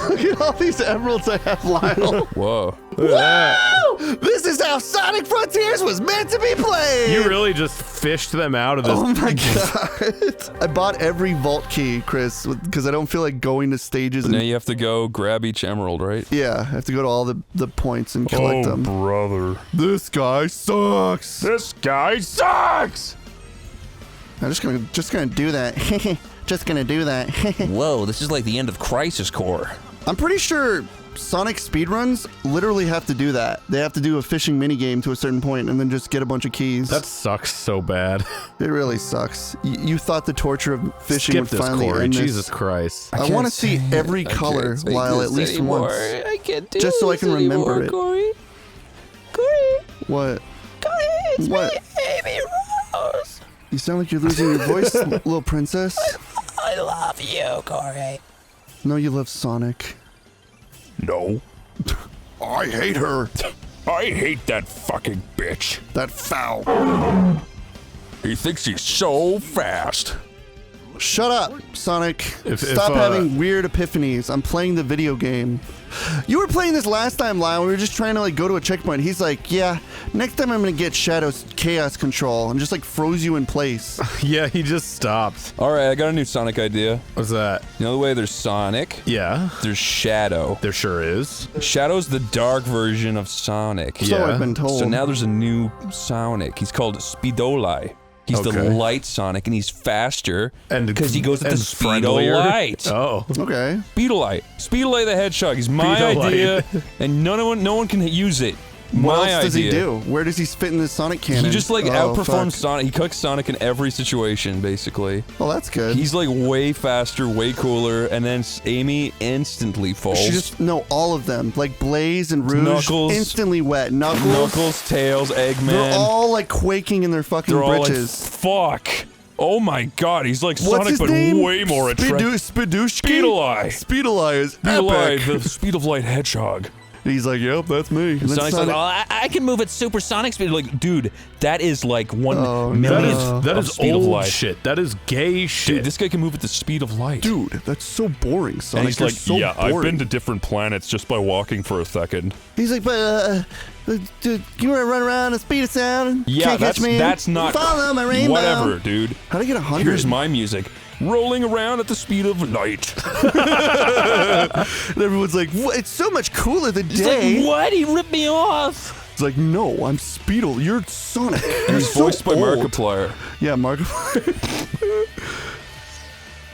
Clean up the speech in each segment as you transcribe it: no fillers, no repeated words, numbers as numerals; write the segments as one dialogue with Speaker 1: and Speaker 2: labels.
Speaker 1: Look at all these emeralds I have, Lyle.
Speaker 2: Whoa.
Speaker 1: Whoa! This is how Sonic Frontiers was meant to be played!
Speaker 3: You really just fished them out of this.
Speaker 1: Oh my god. I bought every vault key, Chris, because I don't feel like going to stages.
Speaker 2: Now you have to go grab each emerald, right?
Speaker 1: Yeah, I have to go to all the points and collect them.
Speaker 3: Brother.
Speaker 1: This guy sucks!
Speaker 3: This guy sucks!
Speaker 1: I'm just gonna do that. Just gonna do that.
Speaker 2: Whoa, this is like the end of Crisis Core.
Speaker 1: I'm pretty sure Sonic speedruns literally have to do that. They have to do a fishing minigame to a certain point and then just get a bunch of keys.
Speaker 3: That sucks so bad.
Speaker 1: It really sucks. You thought the torture of fishing
Speaker 3: Skip
Speaker 1: would
Speaker 3: this,
Speaker 1: finally
Speaker 3: Corey.
Speaker 1: end this.
Speaker 3: Jesus Christ.
Speaker 1: I want to see every color, Lyle, at least once.
Speaker 2: I can't do
Speaker 1: just so I can remember it.
Speaker 2: Corey.
Speaker 1: What?
Speaker 2: Corey, it's
Speaker 1: What?
Speaker 2: me, Amy Rose.
Speaker 1: You sound like you're losing your voice, little princess.
Speaker 2: I love you, Corey.
Speaker 1: No, you love Sonic.
Speaker 3: No.
Speaker 1: I hate her.
Speaker 3: I hate that fucking bitch.
Speaker 1: That foul.
Speaker 3: He thinks he's so fast.
Speaker 1: Shut up, Sonic.
Speaker 3: If,
Speaker 1: Stop having weird epiphanies. I'm playing the video game. You were playing this last time, Lyle. We were just trying to like go to a checkpoint. He's like, yeah, next time I'm gonna get Shadow's chaos control and just like froze you in place.
Speaker 3: Yeah, he just stopped.
Speaker 2: Alright, I got a new Sonic idea.
Speaker 3: What's that?
Speaker 2: You know the way there's Sonic?
Speaker 3: Yeah.
Speaker 2: There's Shadow.
Speaker 3: There sure is.
Speaker 2: Shadow's the dark version of Sonic.
Speaker 1: So
Speaker 3: Yeah.
Speaker 1: I've been told.
Speaker 2: So now there's a new Sonic. He's called Speedolai. He's the
Speaker 3: Okay.
Speaker 2: light Sonic, and he's faster
Speaker 3: And
Speaker 2: because he goes with the
Speaker 3: friendlier.
Speaker 2: Speedolite.
Speaker 3: Oh.
Speaker 1: Okay.
Speaker 2: Speedolai. Speedolai the Hedgehog. He's my
Speaker 3: Speedolite.
Speaker 2: idea, and no one can use it.
Speaker 1: What
Speaker 2: My
Speaker 1: else does he
Speaker 2: idea.
Speaker 1: do? Where does he fit in this Sonic cannon?
Speaker 2: He just like
Speaker 1: Oh,
Speaker 2: outperforms
Speaker 1: fuck.
Speaker 2: Sonic. He cooks Sonic in every situation, basically.
Speaker 1: Well, that's good.
Speaker 2: He's like way faster, way cooler, and then Amy instantly falls.
Speaker 1: She just all of them, like Blaze and Rouge,
Speaker 2: Knuckles.
Speaker 1: instantly wet. Knuckles,
Speaker 2: Tails, Eggman.
Speaker 1: they're all like quaking in their fucking
Speaker 2: They're all
Speaker 1: britches.
Speaker 2: like, fuck. Oh my god, he's like
Speaker 1: What's
Speaker 2: Sonic,
Speaker 1: his
Speaker 2: but
Speaker 1: name?
Speaker 2: way more attractive.
Speaker 1: Speedushki?
Speaker 2: Speedolai.
Speaker 1: Speedolai is
Speaker 2: Speedolai,
Speaker 1: epic.
Speaker 2: the Speed of Light Hedgehog.
Speaker 1: And he's like, yep, that's me. And then
Speaker 2: Sonic's like,
Speaker 1: Sonic-
Speaker 2: oh, I can move at supersonic speed. Like, dude, that is like 1
Speaker 1: Oh,
Speaker 2: millionth
Speaker 1: no.
Speaker 3: That
Speaker 2: of
Speaker 3: is
Speaker 2: speed of
Speaker 3: old
Speaker 2: light.
Speaker 3: shit. That is gay shit.
Speaker 2: Dude, this guy can move at the speed of light.
Speaker 1: Dude, that's so boring, Sonic.
Speaker 2: and he's
Speaker 1: You're
Speaker 2: like,
Speaker 1: so
Speaker 2: yeah,
Speaker 1: boring.
Speaker 2: I've been to different planets just by walking for a second.
Speaker 1: He's like, dude, you want to run around and speed of sound?
Speaker 2: Yeah,
Speaker 1: Can't catch me?
Speaker 2: that's not.
Speaker 1: Follow my rainbow.
Speaker 2: Whatever, dude.
Speaker 1: How do I get 100?
Speaker 2: Here's my music. Rolling around at the speed of light.
Speaker 1: And everyone's like, what? It's so much cooler than day.
Speaker 2: Like, what? He ripped me off.
Speaker 1: It's like, no, I'm Speedle. You're Sonic.
Speaker 2: And
Speaker 1: You're
Speaker 2: he's
Speaker 1: so
Speaker 2: voiced by
Speaker 1: old.
Speaker 2: Markiplier.
Speaker 1: Yeah, Markiplier.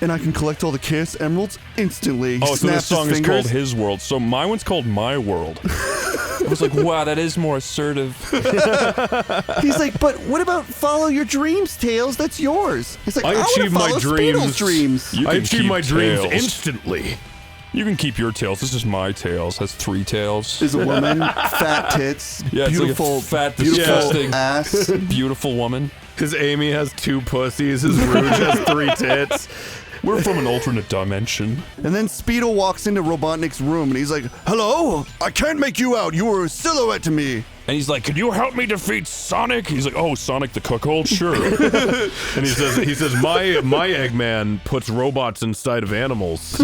Speaker 1: And I can collect all the Chaos Emeralds instantly. He
Speaker 2: Oh, so this
Speaker 1: snaps his
Speaker 2: song is
Speaker 1: fingers.
Speaker 2: called His World. So my one's called My World. I was like, wow, that is more assertive.
Speaker 1: He's like, but what about follow your dreams, Tails? That's yours. He's like,
Speaker 3: I
Speaker 1: wanna
Speaker 3: achieve my
Speaker 1: follow
Speaker 3: dreams.
Speaker 1: Speedle's dreams.
Speaker 2: You
Speaker 3: I
Speaker 2: can
Speaker 3: achieve
Speaker 2: keep
Speaker 3: my dreams
Speaker 2: tails.
Speaker 3: instantly.
Speaker 2: You can keep your tails. This is my tails. Has 3 tails.
Speaker 1: Is a woman, fat tits,
Speaker 2: Yeah, it's
Speaker 1: beautiful,
Speaker 2: like a fat,
Speaker 1: beautiful
Speaker 2: disgusting,
Speaker 1: ass.
Speaker 2: beautiful woman.
Speaker 3: His Amy has 2 pussies. His Rouge has 3 tits.
Speaker 2: We're from an alternate dimension.
Speaker 1: And then Speedo walks into Robotnik's room and he's like, hello? I can't make you out. You were a silhouette to me.
Speaker 2: And he's like, "Can you help me defeat Sonic?" He's like, "Oh, Sonic the cuckold, sure."
Speaker 3: And he says, my Eggman puts robots inside of animals.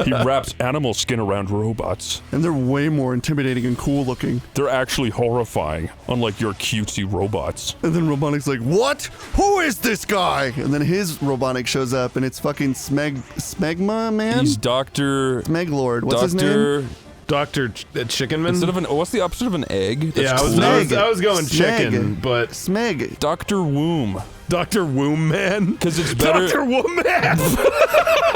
Speaker 2: He wraps animal skin around robots.
Speaker 1: And they're way more intimidating and cool looking.
Speaker 2: They're actually horrifying, unlike your cutesy robots.
Speaker 1: And then Robotnik's like, what? Who is this guy? And then his Robotnik shows up and it's fucking Smegma Man?
Speaker 2: He's Dr.
Speaker 1: Smeglord. What's his name?
Speaker 3: Dr. Chickenman?
Speaker 2: Instead of what's the opposite of an egg?
Speaker 3: Yeah, I was going chicken, but
Speaker 1: Smeg.
Speaker 2: Dr. Womb.
Speaker 3: Dr. Womb Man?
Speaker 2: Because it's better.
Speaker 3: Dr. Womb Man!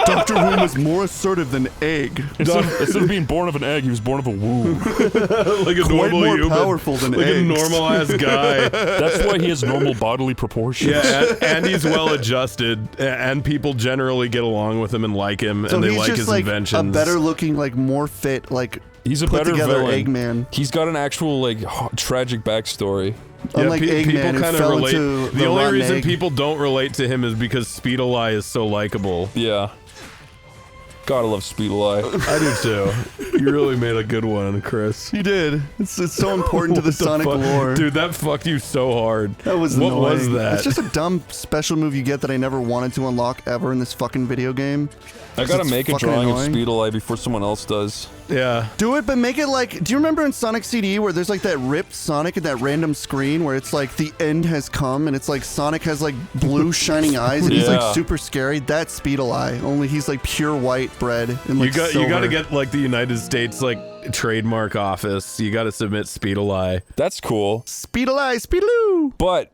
Speaker 1: Dr. Womb is more assertive than egg.
Speaker 2: Instead of being born of an egg, he was born of a womb.
Speaker 3: Like a
Speaker 1: Quite
Speaker 3: normal
Speaker 1: more
Speaker 3: human.
Speaker 1: powerful than
Speaker 3: like
Speaker 1: eggs.
Speaker 3: a normal ass guy.
Speaker 2: That's why he has normal bodily proportions.
Speaker 3: Yeah, and he's well adjusted, and people generally get along with him and like him,
Speaker 1: So
Speaker 3: and they
Speaker 1: he's
Speaker 3: like
Speaker 1: just
Speaker 3: his
Speaker 1: like
Speaker 3: inventions.
Speaker 1: a better looking, like more fit, like
Speaker 2: He's a
Speaker 1: put
Speaker 2: better
Speaker 1: together
Speaker 2: villain.
Speaker 1: Eggman.
Speaker 2: He's got an actual like tragic backstory.
Speaker 1: Unlike Eggman,
Speaker 3: people
Speaker 1: who
Speaker 3: kind of
Speaker 1: fell
Speaker 3: relate.
Speaker 1: into
Speaker 3: The
Speaker 1: the
Speaker 3: only
Speaker 1: rotten
Speaker 3: reason
Speaker 1: egg.
Speaker 3: people don't relate to him is because Speedolai is so likable.
Speaker 2: Yeah. Gotta love Speedolai.
Speaker 3: I do too. You really made a good one, Chris.
Speaker 1: You did. It's so important to the Sonic lore.
Speaker 3: Dude, that fucked you so hard.
Speaker 1: That was
Speaker 3: What
Speaker 1: annoying.
Speaker 3: was that?
Speaker 1: It's just a dumb special move you get that I never wanted to unlock ever in this fucking video game.
Speaker 2: I gotta
Speaker 1: It's
Speaker 2: make a
Speaker 1: fucking
Speaker 2: drawing
Speaker 1: annoying.
Speaker 2: of Speedolai before someone else does.
Speaker 3: Yeah.
Speaker 1: Do it, but make it like, do you remember in Sonic CD where there's like that ripped Sonic in that random screen where it's like the end has come and it's like Sonic has like blue shining eyes and he's
Speaker 2: Yeah.
Speaker 1: like super scary? That's Speedolai, only he's like pure white bread and like
Speaker 3: You got to
Speaker 1: silver.
Speaker 3: get like the United States like trademark office. You got to submit Speedolai.
Speaker 2: That's cool.
Speaker 1: Speedolai, Speedoloo!
Speaker 2: But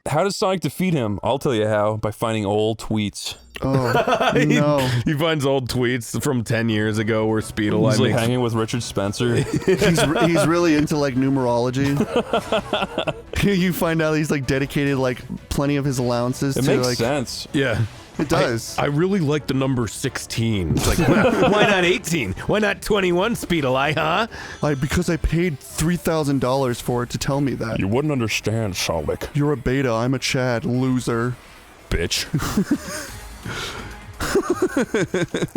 Speaker 2: how does Sonic defeat him? I'll tell you how. By finding old tweets.
Speaker 1: Oh, no.
Speaker 3: He finds old tweets from 10 years ago where Speedolai
Speaker 2: He's like
Speaker 3: makes
Speaker 2: hanging with Richard Spencer.
Speaker 1: He's really into like numerology. You find out he's like dedicated like plenty of his allowances
Speaker 2: It
Speaker 1: to
Speaker 2: makes
Speaker 1: like
Speaker 2: sense.
Speaker 3: Yeah.
Speaker 1: it does.
Speaker 3: I really like the number 16. It's like, why not 18? Why not 21, Speedolai, huh?
Speaker 1: Because I paid $3,000 for it to tell me that.
Speaker 2: You wouldn't understand, Sonic.
Speaker 1: You're a beta, I'm a Chad, loser.
Speaker 2: Bitch.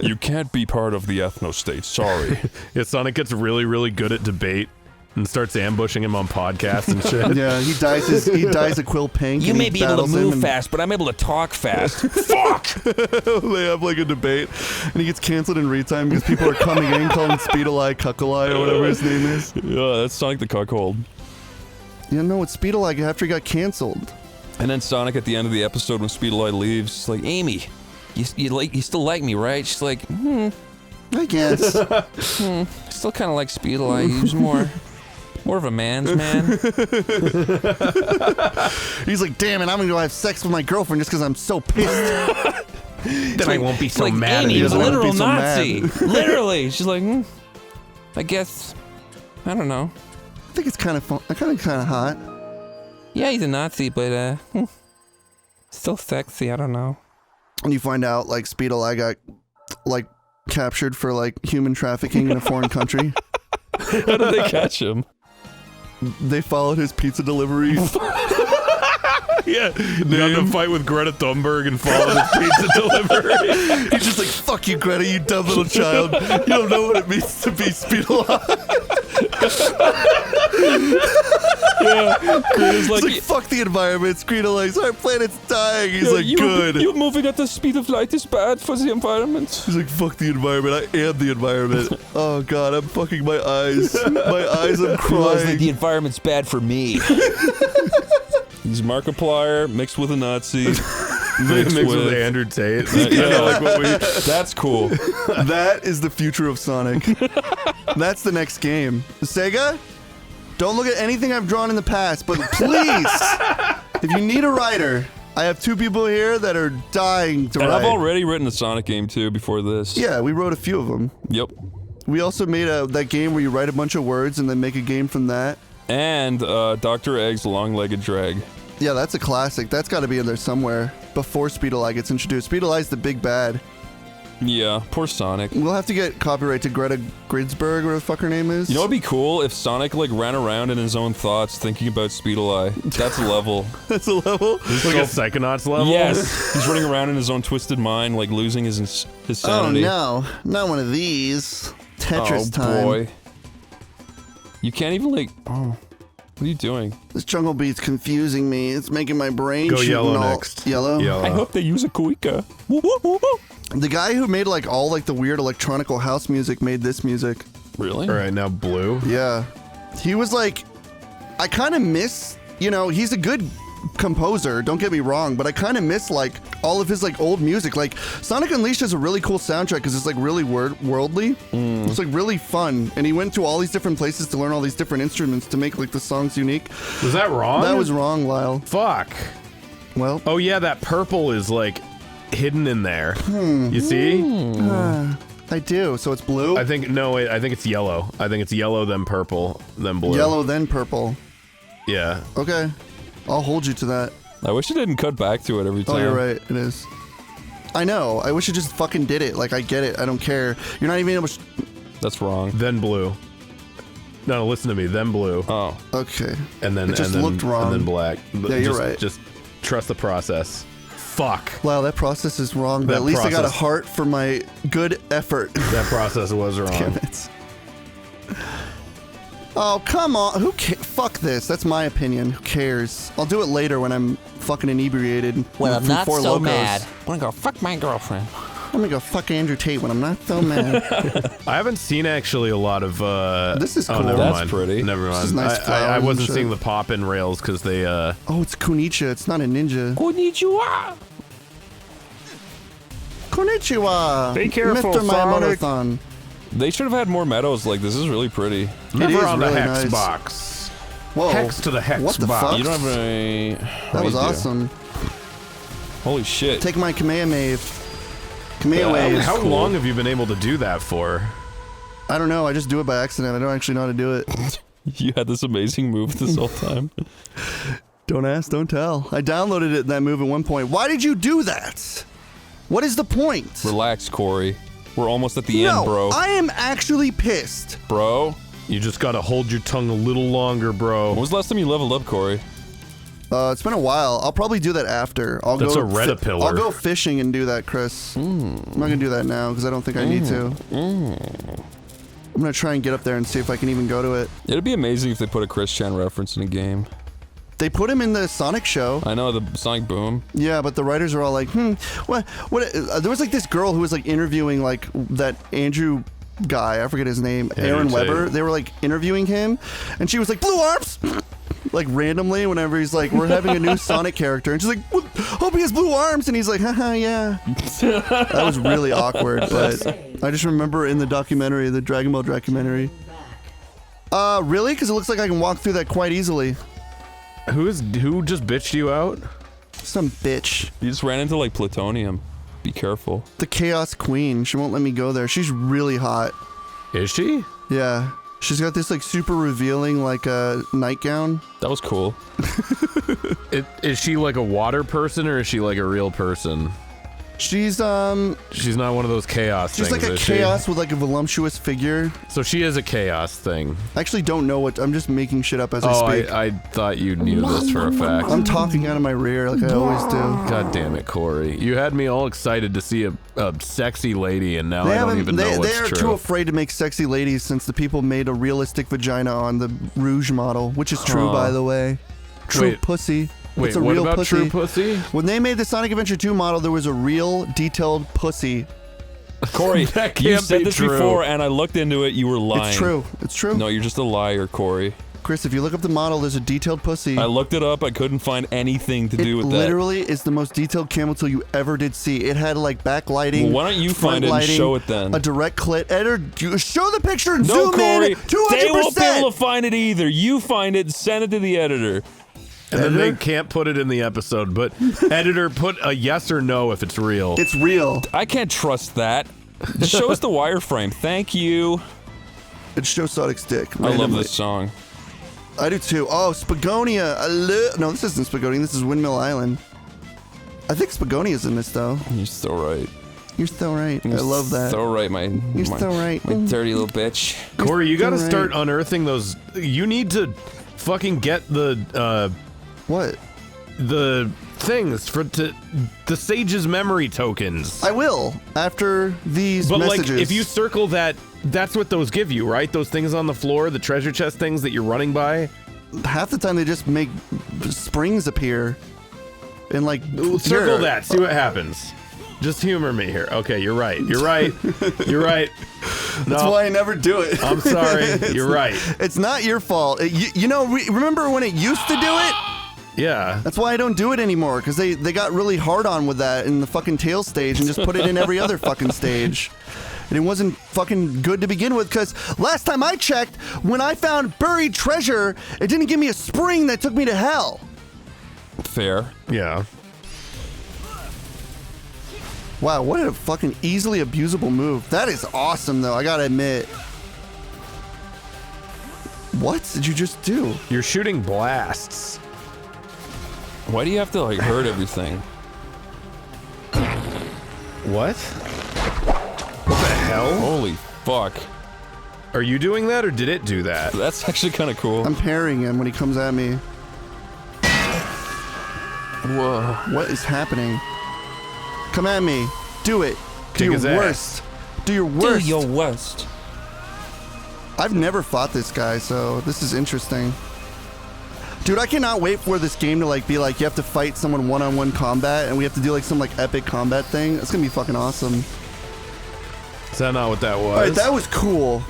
Speaker 2: You can't be part of the ethno-state, sorry.
Speaker 3: Yeah, Sonic gets really, really good at debate and starts ambushing him on podcasts and shit.
Speaker 1: Yeah, he dyes a Quill Pink.
Speaker 4: You
Speaker 1: and
Speaker 4: may
Speaker 1: he
Speaker 4: be able to
Speaker 1: battles him
Speaker 4: move
Speaker 1: and
Speaker 4: fast, but I'm able to talk fast. Fuck!
Speaker 1: They have like a debate, and he gets canceled in retime because people are coming in calling him Speedolai, Cuckolai, or whatever his name is.
Speaker 2: Yeah, that's Sonic the Cuckold.
Speaker 1: Yeah, no, it's Speedolai after he got canceled.
Speaker 2: And then Sonic at the end of the episode when Speedolai leaves, he's like, Amy, you still like me, right? She's like,
Speaker 1: I guess.
Speaker 4: Still kind of like Speedolai. He was more of a man's man.
Speaker 1: He's like, damn it, I'm gonna go have sex with my girlfriend just because I'm so pissed.
Speaker 3: Then I won't be so
Speaker 4: like
Speaker 3: mad at
Speaker 4: Amy
Speaker 3: you.
Speaker 4: was a
Speaker 1: doesn't
Speaker 4: literal
Speaker 1: wanna be so
Speaker 4: Nazi. Literally. She's like, I guess, I don't know.
Speaker 1: I think it's kind of fun, kind of hot.
Speaker 4: Yeah, he's a Nazi, but still sexy. I don't know.
Speaker 1: And you find out like Speedolai got like captured for like human trafficking in a foreign country.
Speaker 2: how did they catch him?
Speaker 1: They followed his pizza delivery.
Speaker 3: Yeah, they had to fight with Greta Thunberg and follow the pizza delivery.
Speaker 1: He's just like, fuck you, Greta, you dumb little child. You don't know what it means to be Speedolai.
Speaker 2: Greta's
Speaker 1: It's like, fuck the environment. Speedolai's our planet's dying. He's like, good.
Speaker 2: You moving at the speed of light is bad for the environment.
Speaker 1: He's like, fuck the environment. I am the environment. Oh, God, I'm fucking my eyes. My eyes, I'm
Speaker 4: Realize that the
Speaker 1: crying.
Speaker 4: environment's bad for me.
Speaker 2: He's Markiplier mixed with a Nazi.
Speaker 3: Mixed with Andrew Tate.
Speaker 2: Yeah,
Speaker 3: like what we.
Speaker 2: That's cool.
Speaker 1: That is the future of Sonic. That's the next game. Sega, don't look at anything I've drawn in the past, but please, if you need a writer, I have two people here that are dying to
Speaker 2: And
Speaker 1: write.
Speaker 2: I've already written a Sonic game too before this.
Speaker 1: Yeah, we wrote a few of them.
Speaker 2: Yep.
Speaker 1: We also made that game where you write a bunch of words and then make a game from that.
Speaker 2: And Dr. Egg's Long-Legged Drag.
Speaker 1: Yeah, that's a classic. That's got to be in there somewhere before Speedolai gets introduced. Speedolai's the big bad.
Speaker 2: Yeah, poor Sonic.
Speaker 1: We'll have to get copyright to Greta Gridsberg, whatever the fuck her name is.
Speaker 2: You know what'd be cool? If Sonic like ran around in his own thoughts thinking about Speedolai. That's a level.
Speaker 1: That's a level.
Speaker 3: Like a Psychonauts level?
Speaker 2: Yes. He's running around in his own twisted mind, like losing his
Speaker 1: Oh
Speaker 2: sanity.
Speaker 1: no, not one of these. Tetris time.
Speaker 2: boy. You can't even like, what are you doing?
Speaker 1: This jungle beat's confusing me. It's making my brain
Speaker 3: Go
Speaker 1: shooting
Speaker 3: yellow
Speaker 1: all
Speaker 3: next.
Speaker 1: Yellow?
Speaker 2: I hope they use a Kuika. Woo, woo, woo, woo.
Speaker 1: The guy who made like all like the weird electronical house music made this music.
Speaker 2: Really?
Speaker 3: All right, now blue.
Speaker 1: Yeah. He was like, I kind of miss, you know, he's a good composer, don't get me wrong, but I kind of miss like all of his like old music. Like Sonic Unleashed is a really cool soundtrack because it's like really worldly. It's like really fun, and he went to all these different places to learn all these different instruments to make like the songs unique.
Speaker 3: Was that wrong?
Speaker 1: That was wrong, Lyle.
Speaker 3: Fuck.
Speaker 1: Well,
Speaker 3: Oh yeah, that purple is like hidden in there. You see?
Speaker 1: I do. So it's blue,
Speaker 3: I think no, wait, I think it's yellow. I think it's yellow, then purple, then blue.
Speaker 1: yellow, then purple.
Speaker 3: Yeah.
Speaker 1: Okay, I'll hold you to that.
Speaker 2: I wish it didn't cut back to it every time.
Speaker 1: Oh, you're right. It is. I know. I wish it just fucking did it. Like, I get it. I don't care. You're not even able to...
Speaker 2: That's wrong.
Speaker 3: Then blue. No, listen to me. Then blue,
Speaker 2: Oh.
Speaker 1: Okay.
Speaker 3: and then
Speaker 1: It just
Speaker 3: and then,
Speaker 1: looked wrong.
Speaker 3: and then black.
Speaker 1: Yeah, you're right.
Speaker 3: Just trust the process. fuck.
Speaker 1: Wow, that process is wrong, but
Speaker 3: That
Speaker 1: at least I got a
Speaker 3: process-
Speaker 1: heart for my good effort.
Speaker 3: That process was wrong.
Speaker 1: Damn it. Oh, come on. Fuck this. That's my opinion. Who cares? I'll do it later when I'm fucking inebriated.
Speaker 4: When I'm
Speaker 1: from
Speaker 4: not
Speaker 1: Four
Speaker 4: so
Speaker 1: Locos.
Speaker 4: mad. I'm gonna go fuck my girlfriend.
Speaker 1: I'm gonna go fuck Andrew Tate when I'm not so mad.
Speaker 3: I haven't seen actually a lot of.
Speaker 1: This is
Speaker 3: Oh,
Speaker 1: cool.
Speaker 3: never
Speaker 2: That's
Speaker 3: mind.
Speaker 2: pretty.
Speaker 3: Never mind.
Speaker 1: is nice
Speaker 3: I
Speaker 1: flowers and
Speaker 3: wasn't
Speaker 1: shit.
Speaker 3: seeing the pop-in rails because they.
Speaker 1: Oh, it's Kunicha. It's not a ninja.
Speaker 4: Konnichiwa.
Speaker 1: Konnichiwa.
Speaker 3: Be careful,
Speaker 1: Mr.
Speaker 3: Sonic.
Speaker 1: Miyamoto-san.
Speaker 2: They should have had more meadows like this. This is really pretty.
Speaker 3: Never
Speaker 1: is
Speaker 3: on
Speaker 1: really
Speaker 3: the hex
Speaker 1: nice.
Speaker 3: box.
Speaker 1: Whoa.
Speaker 3: Hex to the hex
Speaker 1: What the
Speaker 3: box.
Speaker 1: fuck?
Speaker 2: You don't have any.
Speaker 1: That was awesome.
Speaker 2: Holy shit.
Speaker 1: Take my Kamehameha. Kamehameha
Speaker 2: Yeah,
Speaker 1: wave.
Speaker 3: How
Speaker 2: cool.
Speaker 3: long have you been able to do that for?
Speaker 1: I don't know. I just do it by accident. I don't actually know how to do it.
Speaker 2: You had this amazing move this whole time.
Speaker 1: Don't ask, don't tell. I downloaded it, that move at one point. Why did you do that? What is the point?
Speaker 2: Relax, Corey. We're almost at the
Speaker 1: No,
Speaker 2: end, bro.
Speaker 1: I am actually pissed.
Speaker 2: Bro,
Speaker 3: You just gotta hold your tongue a little longer, bro.
Speaker 2: when was the last time you leveled up, Corey?
Speaker 1: It's been a while. I'll probably do that after.
Speaker 3: That's a Reddit-pillar.
Speaker 1: I'll go fishing and do that, Chris. I'm not gonna do that now because I don't think I need to. I'm gonna try and get up there and see if I can even go to it.
Speaker 2: It'd be amazing if they put a Chris Chan reference in a game.
Speaker 1: They put him in the Sonic show.
Speaker 2: I know, the Sonic Boom.
Speaker 1: Yeah, but the writers are all like, what? There was like this girl who was like interviewing like that Andrew guy. I forget his name. Aaron
Speaker 3: Tate.
Speaker 1: Weber. They were like interviewing him, and she was like, "Blue arms." Like randomly, whenever he's like, "We're having a new Sonic character," and she's like, "Hope he has blue arms," and he's like, "Haha, yeah." That was really awkward, but I just remember in the documentary, the Dragon Ball documentary. Really? Because it looks like I can walk through that quite easily.
Speaker 3: Who just bitched you out?
Speaker 1: Some bitch.
Speaker 2: You just ran into like plutonium. Be careful.
Speaker 1: The Chaos Queen. She won't let me go there. She's really hot.
Speaker 3: Is she?
Speaker 1: Yeah. She's got this like super revealing like nightgown.
Speaker 2: That was cool.
Speaker 3: Is she like a water person or is she like a real person?
Speaker 1: She's
Speaker 3: She's not one of those chaos
Speaker 1: she's
Speaker 3: things.
Speaker 1: like a
Speaker 3: is she?
Speaker 1: chaos with like a voluptuous figure.
Speaker 3: So she is a chaos thing.
Speaker 1: I actually don't know what I'm just making shit up as I
Speaker 3: Oh,
Speaker 1: speak.
Speaker 3: I thought you knew this for a fact.
Speaker 1: I'm talking out of my rear like I always do.
Speaker 3: God damn it, Corey! You had me all excited to see a sexy lady, and now I don't even know
Speaker 1: They
Speaker 3: what's
Speaker 1: are
Speaker 3: true.
Speaker 1: too afraid to make sexy ladies since the people made a realistic vagina on the Rouge model, which is true,
Speaker 3: Huh.
Speaker 1: by the way. True
Speaker 3: Wait.
Speaker 1: pussy.
Speaker 3: Wait,
Speaker 1: it's a
Speaker 3: what
Speaker 1: real
Speaker 3: about
Speaker 1: pussy.
Speaker 3: true pussy?
Speaker 1: When they made the Sonic Adventure 2 model, there was a real detailed pussy.
Speaker 2: Corey,
Speaker 3: That
Speaker 2: you
Speaker 3: can't
Speaker 2: said
Speaker 3: be
Speaker 2: this
Speaker 3: true.
Speaker 2: before and I looked into it. You were lying.
Speaker 1: It's true. It's true.
Speaker 2: No, you're just a liar, Corey.
Speaker 1: Chris, if you look up the model, there's a detailed pussy.
Speaker 2: I looked it up. I couldn't find anything to do with that.
Speaker 1: Literally is the most detailed camel toe you ever did see. It had like backlighting.
Speaker 2: Well, why don't you
Speaker 1: front
Speaker 2: find it and
Speaker 1: lighting,
Speaker 2: show it then?
Speaker 1: A direct clit. Editor, show the picture and
Speaker 2: No,
Speaker 1: zoom
Speaker 2: Corey.
Speaker 1: in 200%.
Speaker 2: They won't be able to find it either. You find it, send it to the editor.
Speaker 3: And then they
Speaker 1: Editor?
Speaker 3: can't put it in the episode, but editor, put a yes or no if it's real.
Speaker 1: It's real.
Speaker 2: I can't trust that. Show us the wireframe. Thank you.
Speaker 1: It shows Sonic's dick.
Speaker 2: I love
Speaker 1: randomly.
Speaker 2: this song.
Speaker 1: I do too. Oh, Spagonia. No, this isn't Spagonia. This is Windmill Island. I think Spagonia's in this though.
Speaker 2: You're so right.
Speaker 1: You're so right. I
Speaker 2: You're
Speaker 1: love that.
Speaker 2: So right, my
Speaker 1: so right.
Speaker 2: my dirty little bitch.
Speaker 3: Corey, you got to
Speaker 1: Right.
Speaker 3: start unearthing those. You need to fucking get the
Speaker 1: What?
Speaker 3: things for the Sage's memory tokens.
Speaker 1: I will after these
Speaker 3: But
Speaker 1: messages.
Speaker 3: like, if you circle that, that's what those give you, right? Those things on the floor, the treasure chest things that you're running by.
Speaker 1: half the time they just make springs appear, and like
Speaker 3: Circle
Speaker 1: here.
Speaker 3: that. See what happens. Just humor me here. Okay, you're right. You're right. You're right. No,
Speaker 1: That's why I never do it.
Speaker 3: I'm sorry. You're right.
Speaker 1: It's not your fault. You know, remember when it used to do it?
Speaker 3: Yeah.
Speaker 1: That's why I don't do it anymore, because they got really hard on with that in the fucking tail stage and just put it in every other fucking stage. And it wasn't fucking good to begin with, because last time I checked, when I found buried treasure, it didn't give me a spring that took me to hell.
Speaker 2: Fair.
Speaker 3: Yeah.
Speaker 1: Wow, what a fucking easily abusable move. That is awesome, though, I gotta admit. What did you just do?
Speaker 3: You're shooting blasts.
Speaker 2: Why do you have to like hurt everything?
Speaker 3: What? What the hell?
Speaker 2: Holy fuck.
Speaker 3: Are you doing that or did it do that?
Speaker 2: That's actually kind of cool.
Speaker 1: I'm parrying him when he comes at me.
Speaker 2: Whoa.
Speaker 1: What is happening? Come at me. Do it. Do
Speaker 3: Kick his
Speaker 1: your
Speaker 3: ass.
Speaker 1: worst. Do your
Speaker 4: Do
Speaker 1: worst.
Speaker 4: your worst.
Speaker 1: I've never fought this guy, so this is interesting. Dude, I cannot wait for this game to like be like you have to fight someone one-on-one combat, and we have to do like some like epic combat thing. It's gonna be fucking awesome.
Speaker 3: Is that not what that was?
Speaker 1: All right, that was cool.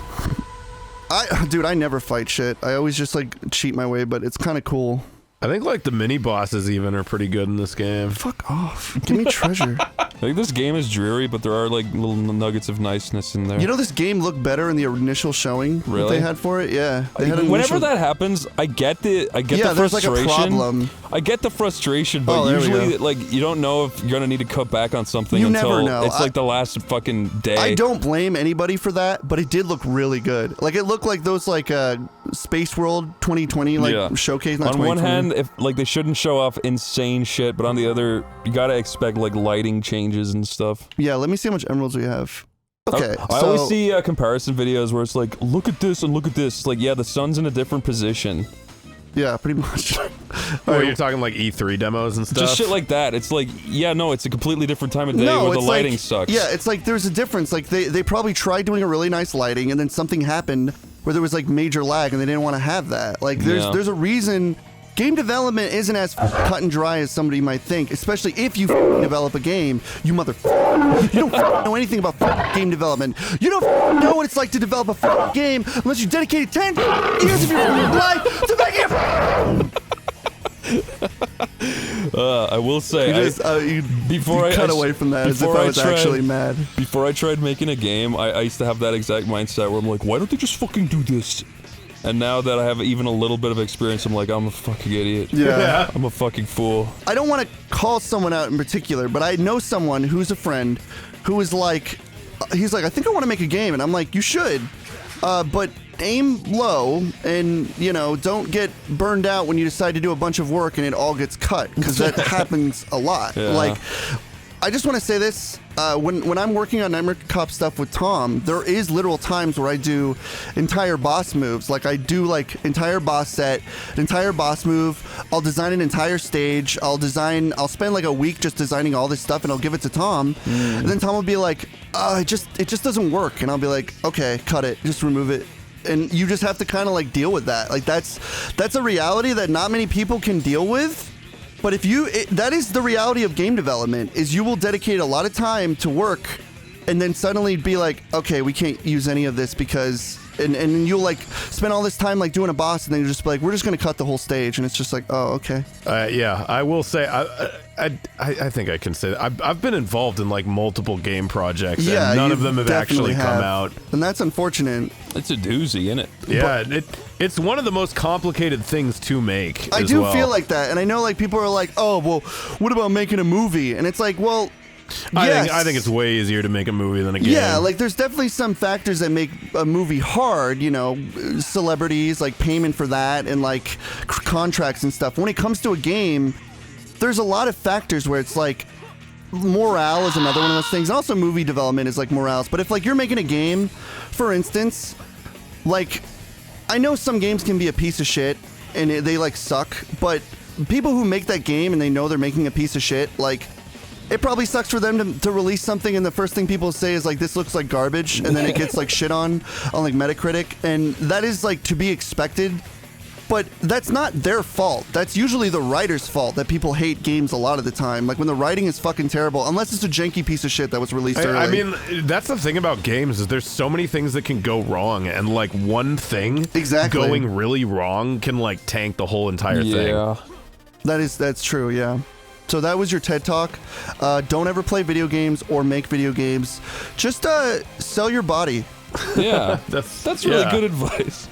Speaker 1: Dude, I never fight shit. I always just like cheat my way, but it's kind of cool.
Speaker 3: I think like the mini bosses even are pretty good in this game.
Speaker 1: Fuck off. Give me treasure.
Speaker 2: Like, this game is dreary, but there are like little nuggets of niceness in there.
Speaker 1: You know, this game looked better in the initial showing that
Speaker 2: Really?
Speaker 1: they had for it. Yeah, they had an
Speaker 2: Whenever
Speaker 1: initial-
Speaker 2: that happens, I get the
Speaker 1: there's like
Speaker 2: frustration.
Speaker 1: a problem.
Speaker 2: I get the frustration, but
Speaker 1: Oh, there we
Speaker 2: usually,
Speaker 1: go.
Speaker 2: like, you don't know if you're gonna need to cut back on something
Speaker 1: You
Speaker 2: until
Speaker 1: never know.
Speaker 2: it's like the last fucking day.
Speaker 1: I don't blame anybody for that, but it did look really good. Like it looked like those like Space World 2020 like
Speaker 2: Yeah.
Speaker 1: showcase. Not
Speaker 2: On one
Speaker 1: 2020.
Speaker 2: hand, if like they shouldn't show off insane shit, but on the other, you gotta expect like lighting changes and stuff.
Speaker 1: Yeah, let me see how much emeralds we have. Okay,
Speaker 2: I always see comparison videos where it's like, look at this and look at this. Like, yeah, the sun's in a different position.
Speaker 1: Yeah, pretty much.
Speaker 3: Oh, you're talking like E3 demos and stuff?
Speaker 2: Just shit like that. It's like, yeah, no, it's a completely different time of day
Speaker 1: No,
Speaker 2: where the
Speaker 1: it's
Speaker 2: lighting
Speaker 1: like,
Speaker 2: sucks.
Speaker 1: Yeah, it's like there's a difference. Like they probably tried doing a really nice lighting, and then something happened where there was like major lag, and they didn't want to have that. Like there's a reason. Game development isn't as cut and dry as somebody might think, especially if you develop a game, you motherfucker. You don't know anything about game development. You don't know what it's like to develop a game unless you dedicated 10 years of your life to making it.
Speaker 2: I will say,
Speaker 1: Before I cut away from that as if I was actually mad.
Speaker 2: Before I tried making a game, I used to have that exact mindset where I'm like, why don't they just fucking do this? And now that I have even a little bit of experience, I'm like, I'm a fucking idiot.
Speaker 1: Yeah.
Speaker 2: I'm a fucking fool.
Speaker 1: I don't want to call someone out in particular, but I know someone who's a friend who is like, he's like, I think I want to make a game. And I'm like, you should, but aim low and, you know, don't get burned out when you decide to do a bunch of work and it all gets cut, because that happens a lot.
Speaker 2: Yeah.
Speaker 1: Like, I just want to say this, when I'm working on Nightmare Cop stuff with Tom, there is literal times where I do entire boss moves. Like I do like entire boss set, an entire boss move. I'll design an entire stage. I'll spend like a week just designing all this stuff, and I'll give it to Tom. And then Tom will be like, it just doesn't work. And I'll be like, okay, cut it, just remove it. And you just have to kind of like deal with that. Like that's a reality that not many people can deal with. But if that is the reality of game development, is you will dedicate a lot of time to work and then suddenly be like, okay, we can't use any of this because, and you'll like spend all this time like doing a boss, and then you're just like, we're just going to cut the whole stage. And it's just like, oh, okay.
Speaker 3: Yeah, I will say, I think I can say that. I've been involved in like multiple game projects,
Speaker 1: Yeah,
Speaker 3: and none
Speaker 1: you
Speaker 3: of them have
Speaker 1: definitely
Speaker 3: actually come
Speaker 1: have.
Speaker 3: out.
Speaker 1: And that's unfortunate.
Speaker 2: It's a doozy, isn't it?
Speaker 3: Yeah, it's one of the most complicated things to make.
Speaker 1: I
Speaker 3: as
Speaker 1: do
Speaker 3: well.
Speaker 1: feel like that. And I know like people are like, oh, well, what about making a movie? And it's like, well,
Speaker 3: I think it's way easier to make a movie than a game.
Speaker 1: Yeah, like there's definitely some factors that make a movie hard, you know, celebrities, like payment for that, and like contracts and stuff. When it comes to a game, there's a lot of factors where it's like morale is another one of those things. And also movie development is like morale. But if like you're making a game, for instance, like I know some games can be a piece of shit and they like suck, but people who make that game and they know they're making a piece of shit, like it probably sucks for them to release something and the first thing people say is like, this looks like garbage, and then it gets like shit on like Metacritic, and that is like to be expected. But that's not their fault. That's usually the writer's fault that people hate games a lot of the time. Like when the writing is fucking terrible, unless it's a janky piece of shit that was released early.
Speaker 3: I mean, that's the thing about games is there's so many things that can go wrong, and like one thing going really wrong can like tank the whole entire thing.
Speaker 1: That's true. Yeah. So that was your TED Talk. Don't ever play video games or make video games. Just sell your body.
Speaker 2: Yeah, that's really good advice.